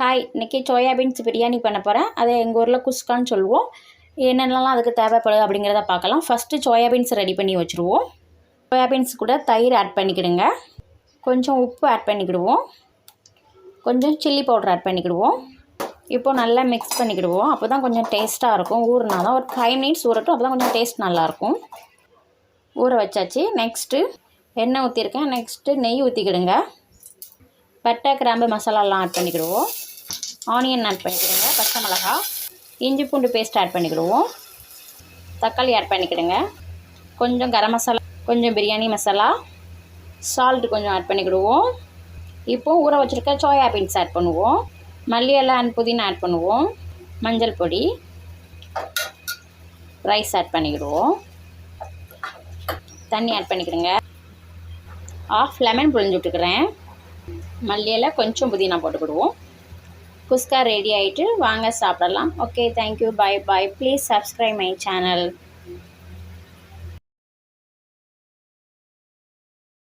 Hi, இன்றைக்கி soya beans biryani பண்ண போகிறேன். அதை எங்கள் ஊரில் குஸ்கான்னு சொல்லுவோம். என்னென்னலாம் அதுக்கு தேவைப்படுது அப்படிங்கிறத பார்க்கலாம். ஃபஸ்ட்டு சோயா பீன்ஸ் ரெடி பண்ணி வச்சுருவோம். சோயா பீன்ஸ் கூட தயிர் ஆட் பண்ணிக்கிடுங்க. கொஞ்சம் உப்பு ஆட் பண்ணிக்கிடுவோம். கொஞ்சம் சில்லி பவுடர் ஆட் பண்ணிக்கிடுவோம். இப்போது நல்லா மிக்ஸ் பண்ணிக்கிடுவோம். அப்போ தான் கொஞ்சம் டேஸ்ட்டாக இருக்கும். ஊறினா தான் ஒரு 5 மினிட்ஸ் ஊறட்டும். அப்போ தான் கொஞ்சம் டேஸ்ட் நல்லாயிருக்கும். ஊற வச்சாச்சு. நெக்ஸ்ட்டு எண்ணெய் ஊற்றிருக்கேன். நெக்ஸ்ட்டு நெய் ஊற்றிக்கிடுங்க. பட்டை கிராம்பு மசாலாலாம் ஆட் பண்ணிக்கிடுவோம். ஆனியன் ஆட் பண்ணிக்கிடுங்க. பச்சை மிளகா, இஞ்சி பூண்டு பேஸ்ட் ஆட் பண்ணிக்கிடுவோம். தக்காளி ஆட் பண்ணிக்கிடுங்க. கொஞ்சம் கரம் மசாலா, கொஞ்சம் பிரியாணி மசாலா, சால்ட்டு கொஞ்சம் ஆட் பண்ணிக்கிடுவோம். இப்போது ஊற வச்சுருக்க சோயா பீன்ஸ் ஆட் பண்ணுவோம். மல்லி இலை அண்ட் புதினா ஆட் பண்ணுவோம். மஞ்சள் பொடி, ரைஸ் ஆட் பண்ணிக்கிடுவோம். தண்ணி ஆட் பண்ணிக்கிடுங்க. ஆஃப் லெமன் புழிஞ்சு விட்டுக்கிறேன். மல்லி இலை கொஞ்சம் புதினா போட்டுக்கிடுவோம். குஸ்கா ரெடி ஆகிட்டு வாங்க சாப்பிடலாம். Okay, thank you, bye bye. Please subscribe my channel.